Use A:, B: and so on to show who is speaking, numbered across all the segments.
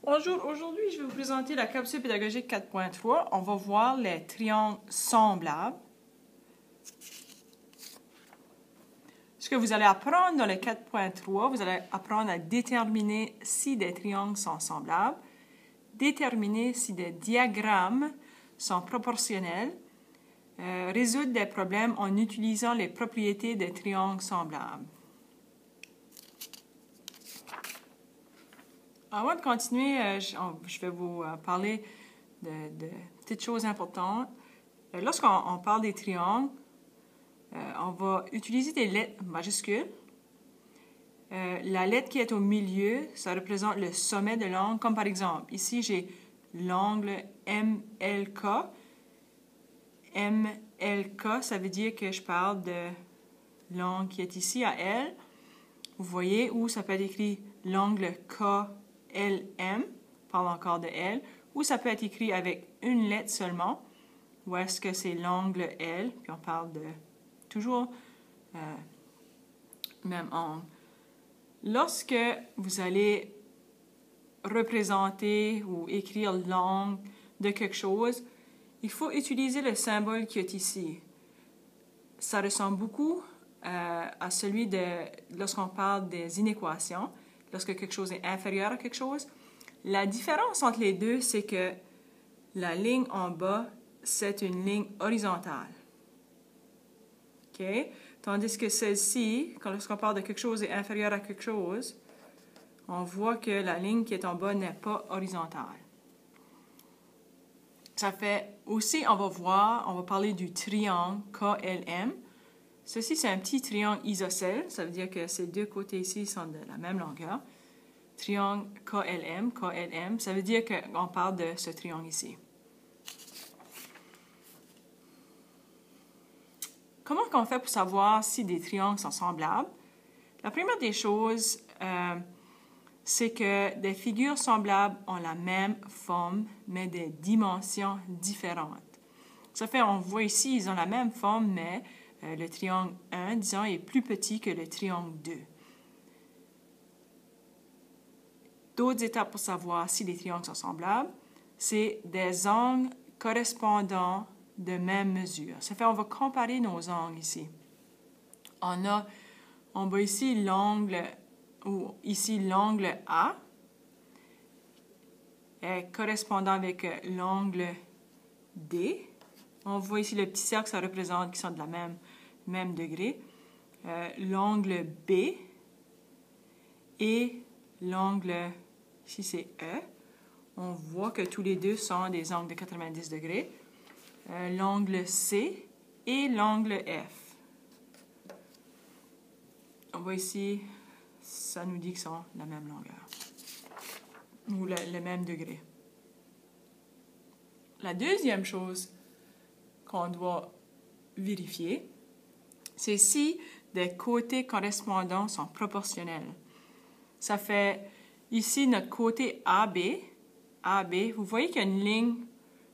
A: Bonjour, aujourd'hui je vais vous présenter la capsule pédagogique 4.3. On va voir les triangles semblables. Ce que vous allez apprendre dans le 4.3, vous allez apprendre à déterminer si des triangles sont semblables, déterminer si des diagrammes sont proportionnels, résoudre des problèmes en utilisant les propriétés des triangles semblables. Avant de continuer, je vais vous parler de petites choses importantes. Lorsqu'on parle des triangles, on va utiliser des lettres majuscules. La lettre qui est au milieu, ça représente le sommet de l'angle, comme par exemple, ici j'ai l'angle MLK. MLK, ça veut dire que je parle de l'angle qui est ici à L. Vous voyez, ou ça peut être écrit l'angle KLM, parle encore de L, ou ça peut être écrit avec une lettre seulement, ou est-ce que c'est l'angle L, puis on parle de toujours même angle. Lorsque vous allez représenter ou écrire l'angle de quelque chose, il faut utiliser le symbole qui est ici. Ça ressemble beaucoup à celui de lorsqu'on parle des inéquations, lorsque quelque chose est inférieur à quelque chose. La différence entre les deux, c'est que la ligne en bas, c'est une ligne horizontale. Okay? Tandis que celle-ci, lorsqu'on parle de quelque chose est inférieur à quelque chose, on voit que la ligne qui est en bas n'est pas horizontale. Ça fait aussi, on va parler du triangle KLM. Ceci, c'est un petit triangle isocèle. Ça veut dire que ces deux côtés ici sont de la même longueur. Triangle KLM, KLM, ça veut dire qu'on parle de ce triangle ici. Comment on fait pour savoir si des triangles sont semblables? La première des choses, c'est que des figures semblables ont la même forme, mais des dimensions différentes. Ça fait, on voit ici, ils ont la même forme, mais le triangle 1, disons, est plus petit que le triangle 2. D'autres étapes pour savoir si les triangles sont semblables, c'est des angles correspondants de même mesure. Ça fait, on va comparer nos angles ici. On voit ici l'angle, ou ici l'angle A, est correspondant avec l'angle D. On voit ici le petit cercle, ça représente qu'ils sont de la même degré. L'angle B et l'angle, ici c'est E. On voit que tous les deux sont des angles de 90 degrés. L'angle C et l'angle F. On voit ici, ça nous dit qu'ils sont de la même longueur, ou le même degré. La deuxième chose qu'on doit vérifier, c'est si des côtés correspondants sont proportionnels. Ça fait, ici, notre côté AB, vous voyez qu'il y a une ligne,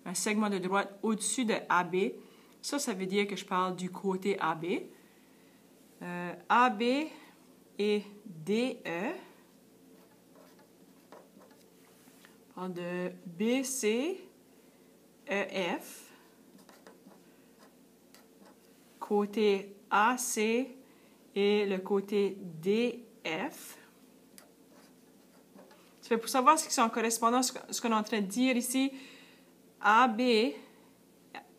A: un segment de droite au-dessus de AB. Ça veut dire que je parle du côté AB. AB et DE. On parle de BC, EF. Côté AC et le côté DF. Ça fait pour savoir ce qui sont en correspondance, ce qu'on est en train de dire ici, AB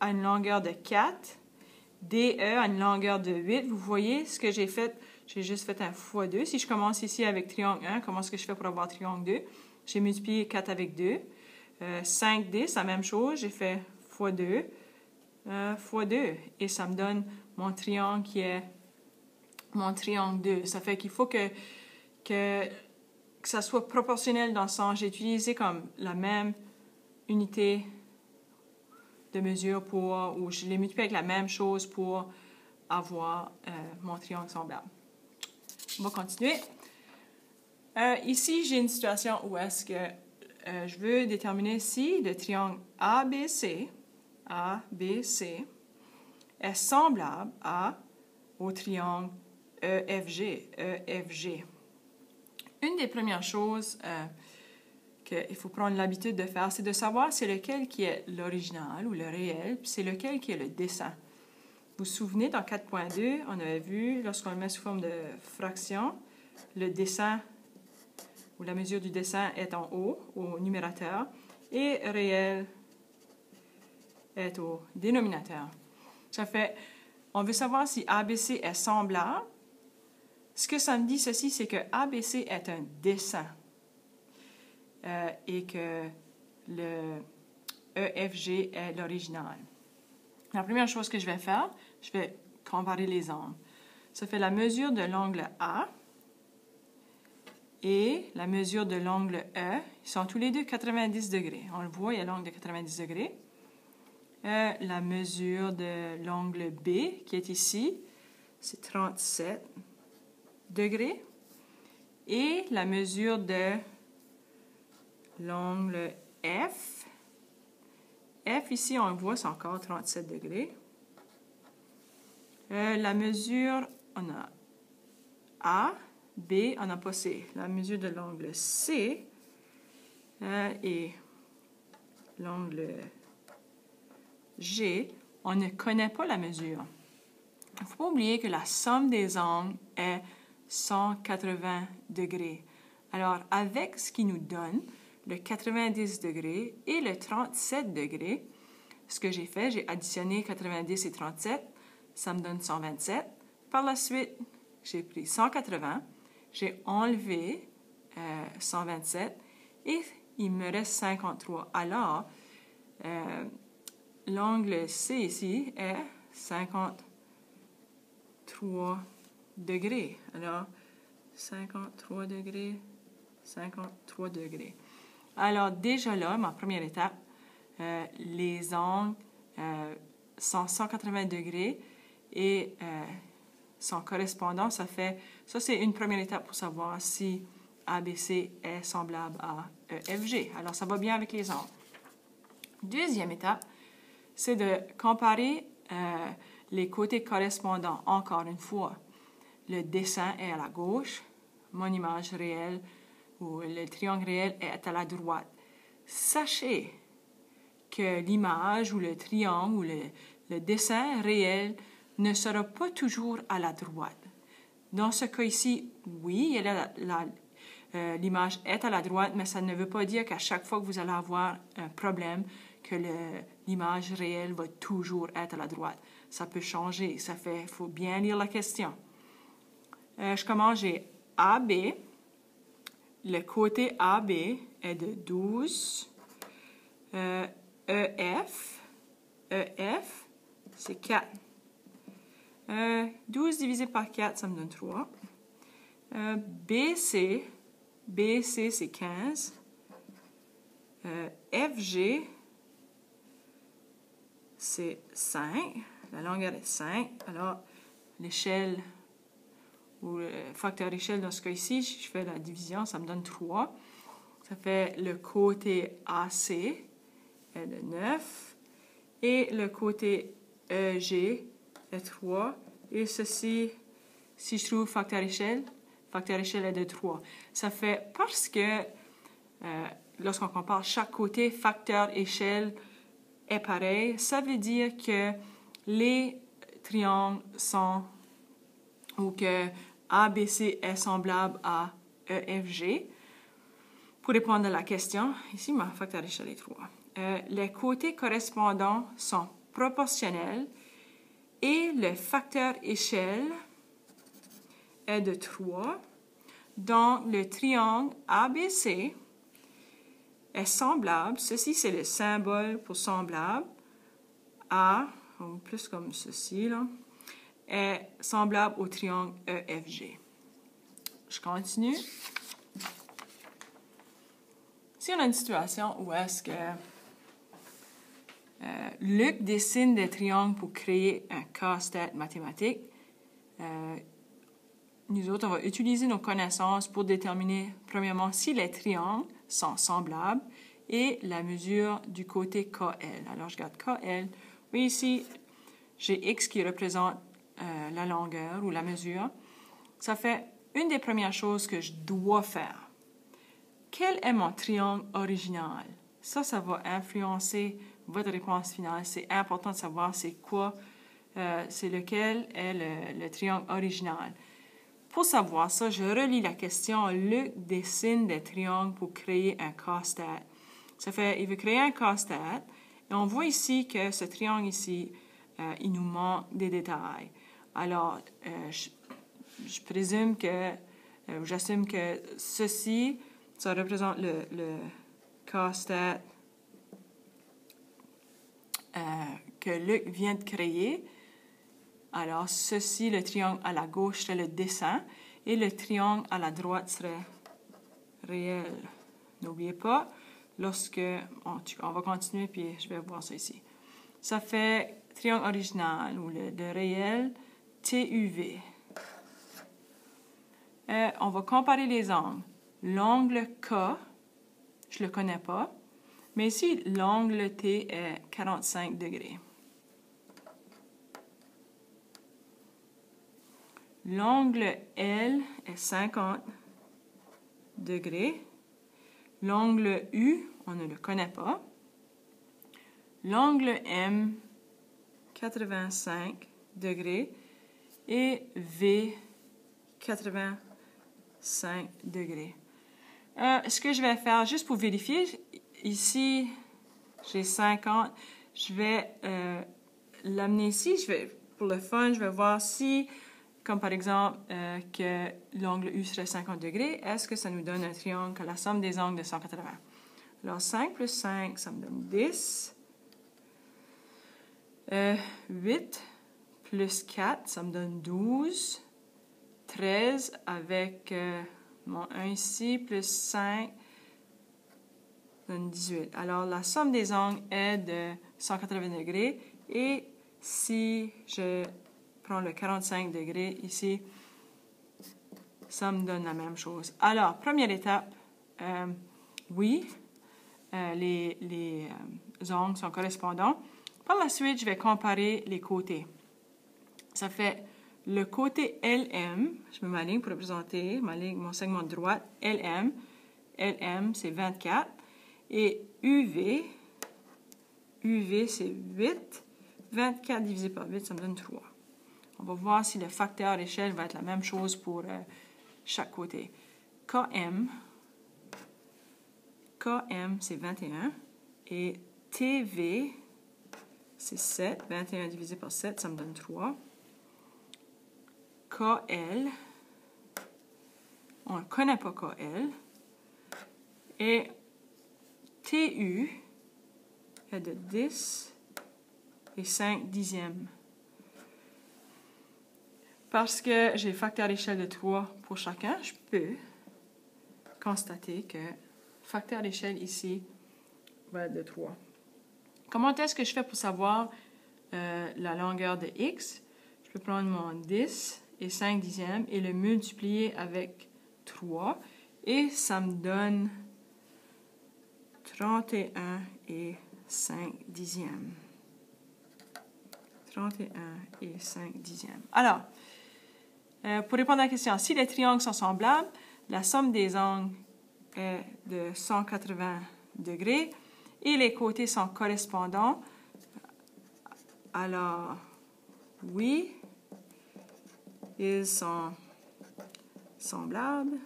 A: a une longueur de 4, DE a une longueur de 8. Vous voyez ce que j'ai fait? J'ai juste fait un x2. Si je commence ici avec triangle 1, comment est-ce que je fais pour avoir triangle 2? J'ai multiplié 4 avec 2. 5D, c'est la même chose. J'ai fait x2, x2. Et ça me donne mon triangle qui est mon triangle 2. Ça fait qu'il faut que ça soit proportionnel dans le sens. J'ai utilisé comme la même unité de mesure ou je l'ai multiplié avec la même chose pour avoir mon triangle semblable. On va continuer. Ici, j'ai une situation où est-ce que je veux déterminer si le triangle ABC est semblable au triangle EFG. Une des premières choses qu'il faut prendre l'habitude de faire, c'est de savoir c'est lequel qui est l'original ou le réel, puis c'est lequel qui est le dessin. Vous vous souvenez, dans 4.2, on avait vu, lorsqu'on le met sous forme de fraction, le dessin ou la mesure du dessin est en haut, au numérateur, et réel est au dénominateur. Ça fait, on veut savoir si ABC est semblable. Ce que ça me dit, ceci, c'est que ABC est un dessin et que le EFG est l'original. La première chose que je vais faire, je vais comparer les angles. Ça fait la mesure de l'angle A et la mesure de l'angle E. Ils sont tous les deux 90 degrés. On le voit, il y a l'angle de 90 degrés. La mesure de l'angle B, qui est ici, c'est 37 degrés. Et la mesure de l'angle F. F, ici, on le voit, c'est encore 37 degrés. La mesure, on a A, B, on n'a pas C. La mesure de l'angle C et l'angle G, on ne connaît pas la mesure. Il ne faut pas oublier que la somme des angles est 180 degrés. Alors, avec ce qui nous donne le 90 degrés et le 37 degrés, ce que j'ai fait, j'ai additionné 90 et 37, ça me donne 127. Par la suite, j'ai pris 180, j'ai enlevé 127 et il me reste 53. Alors, l'angle C ici est 53 degrés. Alors, 53 degrés, 53 degrés. Alors, déjà là, ma première étape, les angles sont 180 degrés et son correspondant, ça c'est une première étape pour savoir si ABC est semblable à EFG. Alors, ça va bien avec les angles. Deuxième étape, c'est de comparer les côtés correspondants. Encore une fois, le dessin est à la gauche, mon image réelle ou le triangle réel est à la droite. Sachez que l'image ou le triangle ou le dessin réel ne sera pas toujours à la droite. Dans ce cas ici, oui, l'image est à la droite, mais ça ne veut pas dire qu'à chaque fois que vous allez avoir un problème, que l'image réelle va toujours être à la droite. Ça peut changer. Il faut bien lire la question. Je commence, j'ai AB. Le côté AB est de 12. EF, c'est 4. 12 divisé par 4, ça me donne 3. BC, c'est 15. FG, c'est 5. La longueur est 5. Alors, l'échelle ou le facteur échelle dans ce cas ici, je fais la division, ça me donne 3. Ça fait le côté AC est de 9. Et le côté EG est 3. Et ceci, si je trouve facteur échelle est de 3. Ça fait parce que lorsqu'on compare chaque côté, facteur échelle est pareil. Ça veut dire que les triangles sont, ou que ABC est semblable à EFG. Pour répondre à la question, ici, ma facteur échelle est 3. Les côtés correspondants sont proportionnels et le facteur échelle est de 3. Donc, le triangle ABC est semblable. Ceci, c'est le symbole pour semblable. A, ou plus comme ceci, là, est semblable au triangle EFG. Je continue. Si on a une situation où est-ce que Luc dessine des triangles pour créer un casse-tête mathématique, nous autres, on va utiliser nos connaissances pour déterminer, premièrement, si les triangles sont semblables et la mesure du côté KL. Alors, je garde KL. Oui, ici, j'ai X qui représente la longueur ou la mesure. Ça fait une des premières choses que je dois faire. quel est mon triangle original? Ça va influencer votre réponse finale. C'est important de savoir c'est quoi, c'est lequel est le triangle original. Pour savoir ça, je relis la question. Luc dessine des triangles pour créer un casse-tête. Ça fait, il veut créer un casse-tête. Et on voit ici que ce triangle ici, il nous manque des détails. Alors, je présume que, j'assume que ceci, ça représente le casse-tête que Luc vient de créer. Alors, ceci, le triangle à la gauche serait le dessin et le triangle à la droite serait réel. N'oubliez pas, on va continuer puis je vais voir ça ici. Ça fait triangle original ou le réel TUV. On va comparer les angles. L'angle K, je ne le connais pas, mais ici, l'angle T est 45 degrés. L'angle L est 50 degrés. L'angle U, on ne le connaît pas. L'angle M, 85 degrés. Et V, 85 degrés. Ce que je vais faire, juste pour vérifier, ici, j'ai 50. Je vais l'amener ici. Pour le fun, je vais voir si, comme par exemple, que l'angle U serait 50 degrés. Est-ce que ça nous donne un triangle à la somme des angles de 180? Alors, 5 plus 5, ça me donne 10. 8 plus 4, ça me donne 12. 13 avec mon 1 ici, plus 5, donne 18. Alors, la somme des angles est de 180 degrés. Et si je prends le 45 degrés ici, ça me donne la même chose. Alors, première étape, oui, les angles sont correspondants. Par la suite, je vais comparer les côtés. Ça fait le côté LM, je me m'aligne pour représenter mon segment de droite, LM. LM, c'est 24. Et UV, c'est 8. 24 divisé par 8, ça me donne 3. On va voir si le facteur échelle va être la même chose pour chaque côté. KM, c'est 21. Et TV, c'est 7. 21 divisé par 7, ça me donne 3. KL, on ne connaît pas KL. Et TU est de 10 et 5 dixièmes. Parce que j'ai facteur d'échelle de 3 pour chacun, je peux constater que facteur d'échelle ici va être de 3. Comment est-ce que je fais pour savoir la longueur de x? Je peux prendre mon 10 et 5 dixièmes et le multiplier avec 3. Et ça me donne 31 et 5 dixièmes. 31 et 5 dixièmes. Alors, pour répondre à la question, si les triangles sont semblables, la somme des angles est de 180 degrés et les côtés sont correspondants. Alors, oui, ils sont semblables.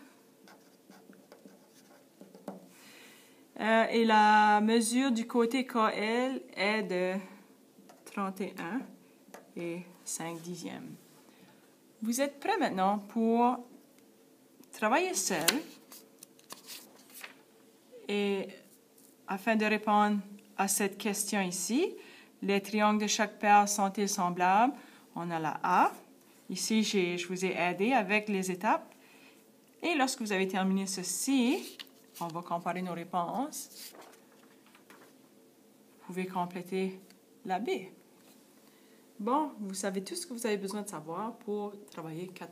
A: Et la mesure du côté KL est de 31 et 5 dixièmes. Vous êtes prêts maintenant pour travailler seul et afin de répondre à cette question ici, les triangles de chaque paire sont-ils semblables? On a la A. Ici, je vous ai aidé avec les étapes. Et lorsque vous avez terminé ceci, on va comparer nos réponses. Vous pouvez compléter la B. Bon, vous savez tout ce que vous avez besoin de savoir pour travailler 4.3.